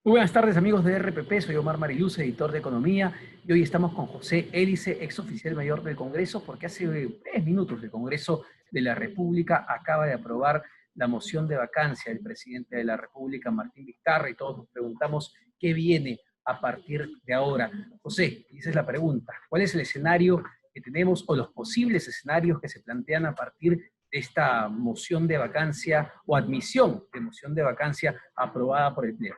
Muy buenas tardes, amigos de RPP. Soy Omar Mariluz, editor de Economía, y hoy estamos con José Hélice, ex oficial mayor del Congreso, porque hace 3 minutos el Congreso de la República acaba de aprobar la moción de vacancia del presidente de la República, Martín Vizcarra, y todos nos preguntamos qué viene a partir de ahora. José, esa es la pregunta. ¿Cuál es el escenario que tenemos o los posibles escenarios que se plantean a partir de esta moción de vacancia o admisión de moción de vacancia aprobada por el Pleno?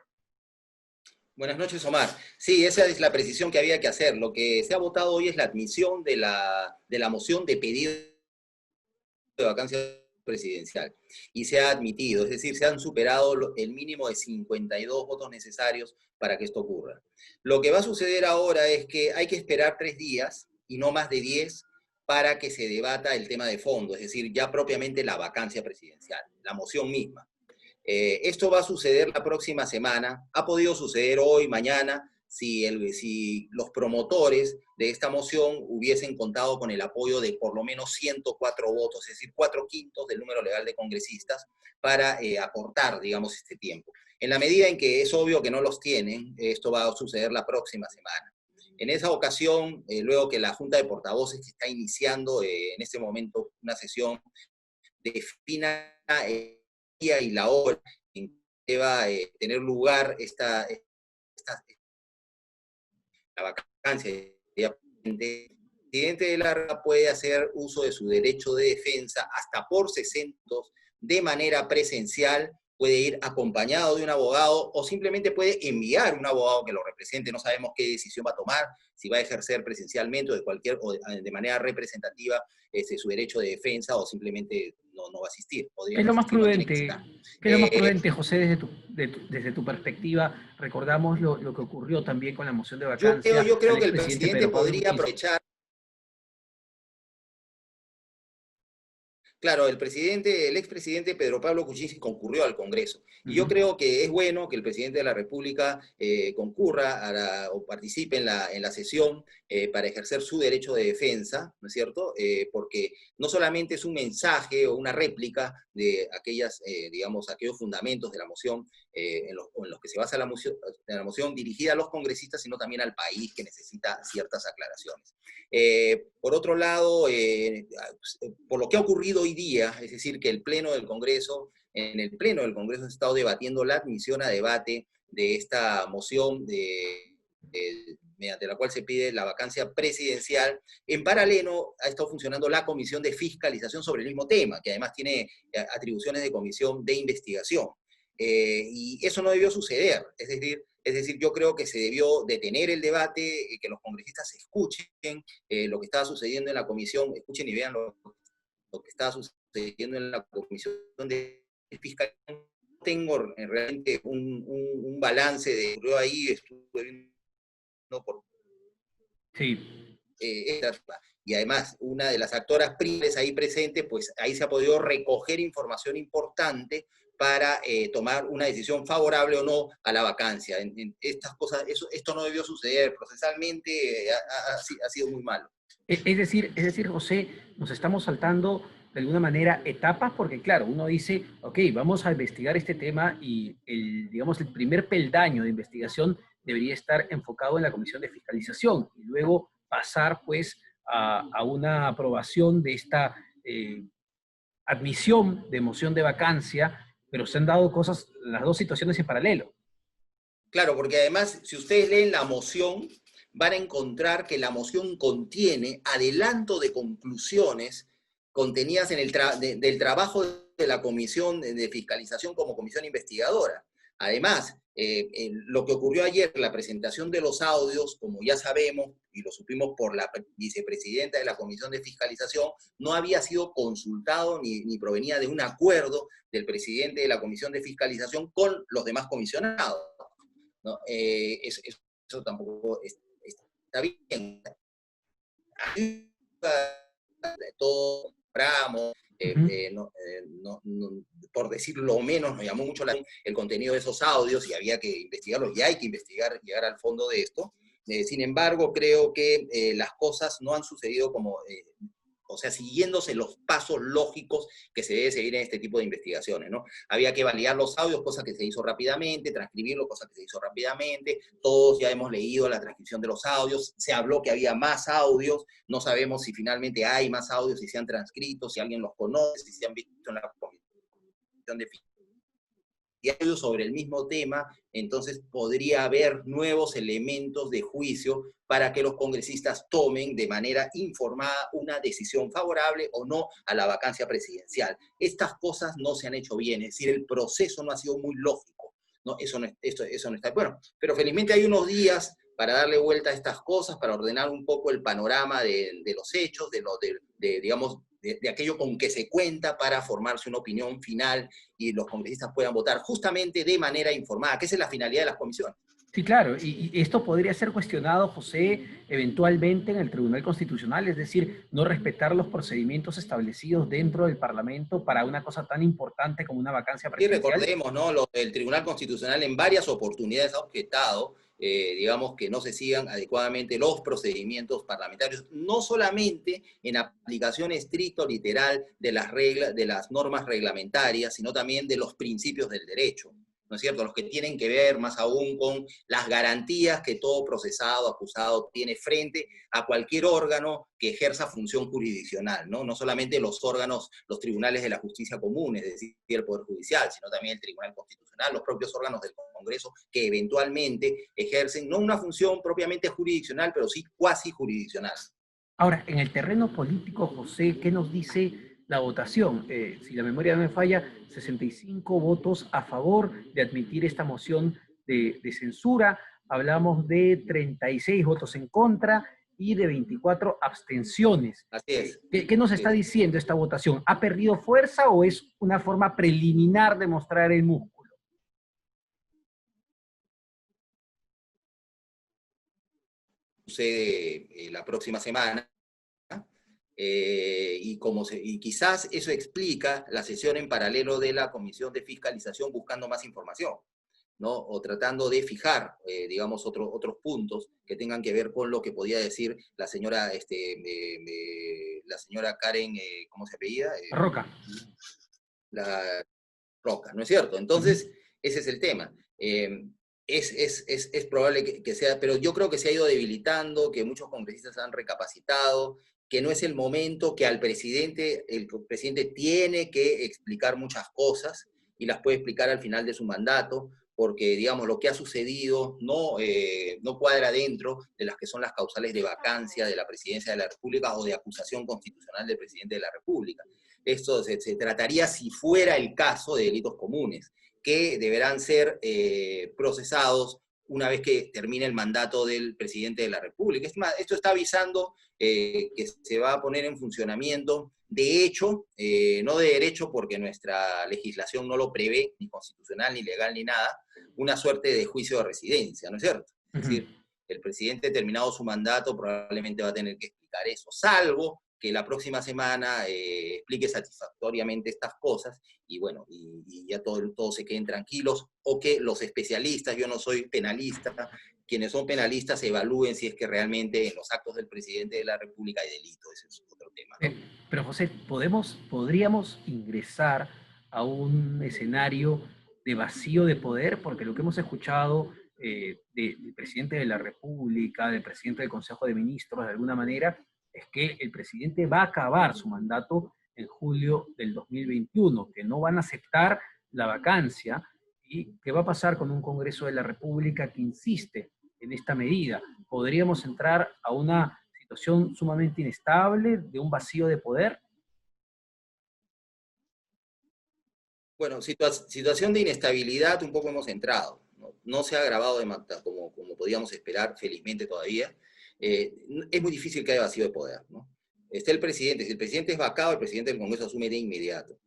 Buenas noches, Omar. Sí, esa es la precisión que había que hacer. Lo que se ha votado hoy es la admisión de la moción de pedido de vacancia presidencial. Y se ha admitido, es decir, se han superado el mínimo de 52 votos necesarios para que esto ocurra. Lo que va a suceder ahora es que hay que esperar 3 días y no más de 10 para que se debata el tema de fondo, es decir, ya propiamente la vacancia presidencial, la moción misma. Esto va a suceder la próxima semana, ha podido suceder hoy, mañana, si los promotores de esta moción hubiesen contado con el apoyo de por lo menos 104 votos, es decir, 4/5 del número legal de congresistas, para acortar, digamos, este tiempo. En la medida en que es obvio que no los tienen, esto va a suceder la próxima semana. En esa ocasión, luego que la Junta de Portavoces, que está iniciando en este momento una sesión, defina el día y la hora en que va a tener lugar la vacancia, el presidente de la República puede hacer uso de su derecho de defensa hasta por 60 de manera presencial, puede ir acompañado de un abogado o simplemente puede enviar un abogado que lo represente. No sabemos qué decisión va a tomar, si va a ejercer presencialmente o de manera representativa su derecho de defensa o simplemente no va a asistir. ¿Qué Podría es no lo más asistir, no tiene que prudente? estar. ¿Qué es lo más Eh, prudente, José, desde tu perspectiva? Recordamos lo que ocurrió también con la moción de yo, creo, vacancia yo al creo que el expresidente presidente Pedro Pablo podría Kuczynski. aprovechar. Claro, el expresidente Pedro Pablo Kuczynski concurrió al Congreso. Y yo Ujú. creo que es bueno que el presidente de la República concurra o participe en la sesión para ejercer su derecho de defensa, ¿no es cierto? Porque no solamente es un mensaje o una réplica de aquellos fundamentos de la moción en los que se basa la moción dirigida a los congresistas, sino también al país que necesita ciertas aclaraciones. Por otro lado, por lo que ha ocurrido hoy día, es decir, que en el Pleno del Congreso se ha estado debatiendo la admisión a debate de esta moción mediante la cual se pide la vacancia presidencial. En paralelo ha estado funcionando la Comisión de Fiscalización sobre el mismo tema, que además tiene atribuciones de comisión de investigación. Y eso no debió suceder, es decir, yo creo que se debió detener el debate, que los congresistas escuchen lo que estaba sucediendo en la comisión, escuchen y vean lo que estaba sucediendo en la comisión de fiscalización. No tengo realmente un balance de lo que ocurrió ahí, estuve viendo por Sí. y además una de las actoras principales ahí presentes, pues ahí se ha podido recoger información importante para tomar una decisión favorable o no a la vacancia. En estas cosas, esto no debió suceder procesalmente, ha sido muy malo. Es decir, José, nos estamos saltando de alguna manera etapas porque, claro, uno dice, ok, vamos a investigar este tema y digamos, el primer peldaño de investigación debería estar enfocado en la Comisión de Fiscalización y luego pasar, pues, a una aprobación de esta admisión de moción de vacancia, pero se han dado cosas, las dos situaciones en paralelo. Claro, porque además, si ustedes leen la moción, van a encontrar que la moción contiene adelanto de conclusiones contenidas en del trabajo de la Comisión de Fiscalización como comisión investigadora. Además, lo que ocurrió ayer, la presentación de los audios, como ya sabemos, y lo supimos por la vicepresidenta de la Comisión de Fiscalización, no había sido consultado ni provenía de un acuerdo del presidente de la Comisión de Fiscalización con los demás comisionados, ¿no? Eso tampoco está bien. Todos compramos, Uh -huh. por decirlo lo menos, nos llamó mucho el contenido de esos audios y había que investigarlos y hay que investigar, llegar al fondo de esto. Sin embargo, creo que las cosas no han sucedido como o sea, siguiéndose los pasos lógicos que se debe seguir en este tipo de investigaciones, ¿no? Había que validar los audios, cosa que se hizo rápidamente, transcribirlo, cosa que se hizo rápidamente, todos ya hemos leído la transcripción de los audios, se habló que había más audios, no sabemos si finalmente hay más audios, si se han transcrito, si alguien los conoce, si se han visto en la comisión de diarios sobre el mismo tema, entonces podría haber nuevos elementos de juicio para que los congresistas tomen de manera informada una decisión favorable o no a la vacancia presidencial. Estas cosas no se han hecho bien, es decir, el proceso no ha sido muy lógico, ¿no? Eso no está bueno. Pero felizmente hay unos días para darle vuelta a estas cosas, para ordenar un poco el panorama de los hechos, digamos, de aquello con que se cuenta para formarse una opinión final y los congresistas puedan votar justamente de manera informada, que esa es la finalidad de las comisiones. Sí, claro, y esto podría ser cuestionado, José, eventualmente en el Tribunal Constitucional, es decir, no respetar los procedimientos establecidos dentro del Parlamento para una cosa tan importante como una vacancia Y presidencial. recordemos, ¿no? El Tribunal Constitucional en varias oportunidades ha objetado, digamos, que no se sigan adecuadamente los procedimientos parlamentarios, no solamente en aplicación estricta o literal de las reglas, de las normas reglamentarias, sino también de los principios del derecho, ¿no es cierto? Los que tienen que ver más aún con las garantías que todo procesado, acusado tiene frente a cualquier órgano que ejerza función jurisdiccional, ¿no? No solamente los órganos, los tribunales de la justicia común, es decir, el Poder Judicial, sino también el Tribunal Constitucional, los propios órganos del Congreso que eventualmente ejercen no una función propiamente jurisdiccional, pero sí cuasi jurisdiccional. Ahora, en el terreno político, José, ¿qué nos dice la votación? Si la memoria no me falla, 65 votos a favor de admitir esta moción de censura. Hablamos de 36 votos en contra y de 24 abstenciones. Así es. ¿Qué nos está diciendo esta votación? ¿Ha perdido fuerza o es una forma preliminar de mostrar el músculo? Sucede la próxima semana. Y quizás eso explica la sesión en paralelo de la Comisión de Fiscalización buscando más información, ¿no? O tratando de fijar, digamos, otros puntos que tengan que ver con lo que podía decir la señora, la señora Karen, ¿cómo se apellida? Roca. La Roca, ¿no es cierto? Entonces, ese es el tema. Es probable que sea, pero yo creo que se ha ido debilitando, que muchos congresistas han recapacitado, que no es el momento, que el presidente tiene que explicar muchas cosas y las puede explicar al final de su mandato, porque, digamos, lo que ha sucedido no cuadra dentro de las que son las causales de vacancia de la presidencia de la República o de acusación constitucional del presidente de la República. Esto se trataría si fuera el caso de delitos comunes, que deberán ser procesados una vez que termine el mandato del presidente de la República. Es más, esto está avisando que se va a poner en funcionamiento, de hecho, no de derecho, porque nuestra legislación no lo prevé, ni constitucional, ni legal, ni nada, una suerte de juicio de residencia, ¿no es cierto? Es decir, el presidente, terminado su mandato, probablemente va a tener que explicar eso, salvo que la próxima semana explique satisfactoriamente estas cosas y bueno, y ya todos se queden tranquilos, o que los especialistas, yo no soy penalista, quienes son penalistas evalúen si es que realmente en los actos del presidente de la República hay delito, ese es otro tema, ¿no? Pero José, ¿podríamos ingresar a un escenario de vacío de poder? Porque lo que hemos escuchado del presidente de la República, del presidente del Consejo de Ministros, de alguna manera, es que el presidente va a acabar su mandato en julio del 2021, que no van a aceptar la vacancia y qué va a pasar con un Congreso de la República que insiste en esta medida. ¿Podríamos entrar a una situación sumamente inestable, de un vacío de poder? Bueno, situación de inestabilidad un poco hemos entrado, ¿no? No se ha agravado como podíamos esperar, felizmente todavía. Es muy difícil que haya vacío de poder, ¿no? Está el presidente, si el presidente es vacado, el presidente del Congreso asume de inmediato.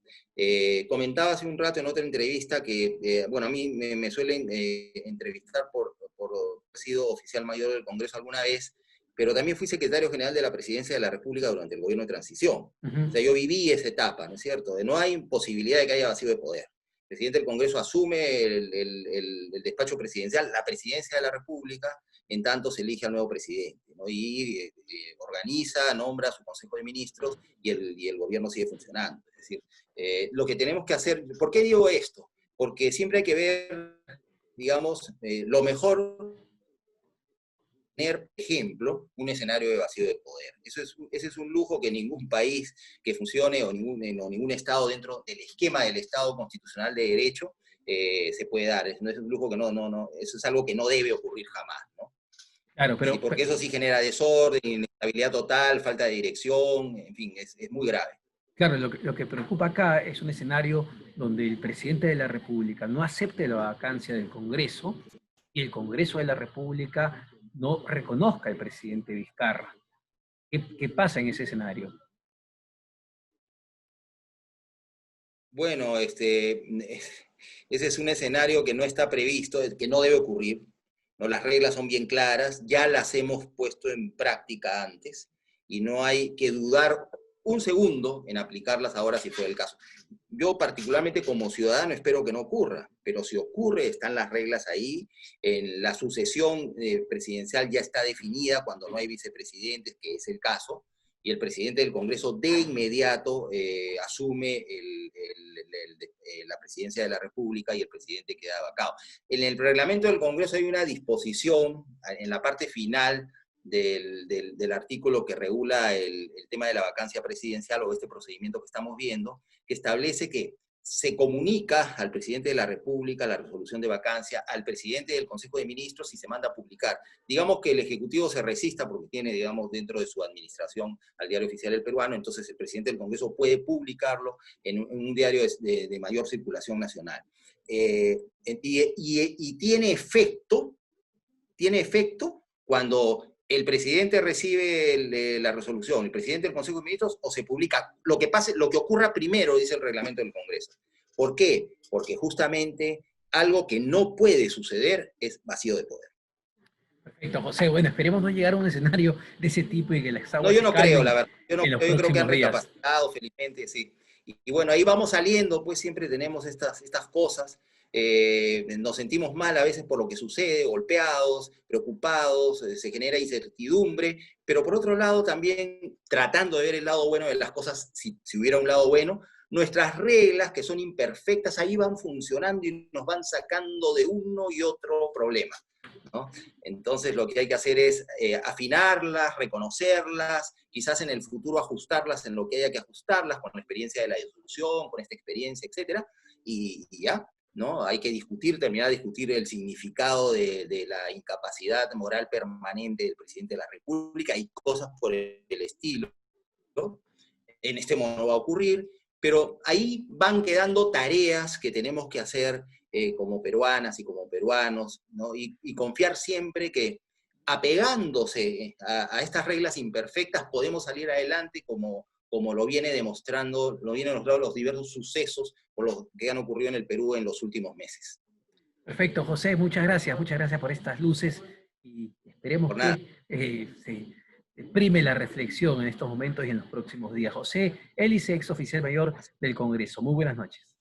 Comentaba hace un rato en otra entrevista que, bueno, a mí me suelen entrevistar por haber sido oficial mayor del Congreso alguna vez, pero también fui secretario general de la Presidencia de la República durante el gobierno de transición. O sea, yo viví esa etapa, ¿no es cierto? No hay posibilidad de que haya vacío de poder. El presidente del Congreso asume el despacho presidencial, la presidencia de la República, en tanto se elige al nuevo presidente, ¿no? ¿no? Y organiza, nombra a su Consejo de Ministros y el gobierno sigue funcionando. Es decir, lo que tenemos que hacer, ¿por qué digo esto? Porque siempre hay que ver, digamos, lo mejor, tener, por ejemplo, un escenario de vacío de poder. Ese es un lujo que ningún país que funcione o ningún Estado dentro del esquema del Estado constitucional de derecho se puede dar. No es un lujo que eso es algo que no debe ocurrir jamás, ¿no? Claro, Sí, porque eso sí genera desorden, inestabilidad total, falta de dirección, en fin, es muy grave. claro, lo que preocupa acá es un escenario donde el presidente de la República no acepte la vacancia del Congreso y el Congreso de la República no reconozca al presidente Vizcarra. ¿Qué pasa en ese escenario? Bueno, ese es un escenario que no está previsto, que no debe ocurrir, ¿no? Las reglas son bien claras, ya las hemos puesto en práctica antes y no hay que dudar un segundo en aplicarlas ahora si fue el caso. Yo particularmente como ciudadano espero que no ocurra, pero si ocurre están las reglas ahí, en la sucesión presidencial ya está definida cuando no hay vicepresidentes, que es el caso, y el presidente del Congreso de inmediato asume la presidencia de la República y el presidente queda vacado. En el reglamento del Congreso hay una disposición en la parte final del artículo que regula el tema de la vacancia presidencial o este procedimiento que estamos viendo, que establece que se comunica al presidente de la República la resolución de vacancia, al presidente del Consejo de Ministros y se manda a publicar. Digamos que el Ejecutivo se resista porque tiene, digamos, dentro de su administración al Diario Oficial del Peruano, entonces el presidente del Congreso puede publicarlo en un diario de mayor circulación nacional. Y tiene efecto cuando el presidente recibe la resolución, el presidente del Consejo de Ministros, o se publica lo que ocurra primero, dice el reglamento del Congreso. ¿Por qué? Porque justamente algo que no puede suceder es vacío de poder. Perfecto, José. Bueno, esperemos no llegar a un escenario de ese tipo y que las No, aguas yo se no creo, la calmen verdad. Yo no en los creo, yo creo que han próximos días. recapacitado, felizmente, sí. Y bueno, ahí vamos saliendo, pues siempre tenemos estas cosas. Nos sentimos mal a veces por lo que sucede, golpeados, preocupados, se genera incertidumbre, pero por otro lado también tratando de ver el lado bueno de las cosas, si hubiera un lado bueno, nuestras reglas que son imperfectas ahí van funcionando y nos van sacando de uno y otro problema, ¿no? Entonces lo que hay que hacer es afinarlas, reconocerlas, quizás en el futuro ajustarlas en lo que haya que ajustarlas, con la experiencia de la disolución, con esta experiencia, etcétera, y ya, ¿no? Hay que terminar de discutir el significado de la incapacidad moral permanente del presidente de la República y cosas por el estilo, ¿no? En este momento no va a ocurrir, pero ahí van quedando tareas que tenemos que hacer como peruanas y como peruanos, ¿no? Y confiar siempre que apegándose a estas reglas imperfectas podemos salir adelante como lo vienen demostrando los diversos sucesos por los que han ocurrido en el Perú en los últimos meses. Perfecto, José. Muchas gracias por estas luces y esperemos Por nada. que se prime la reflexión en estos momentos y en los próximos días. José Hélice, ex oficial mayor del Congreso. Muy buenas noches.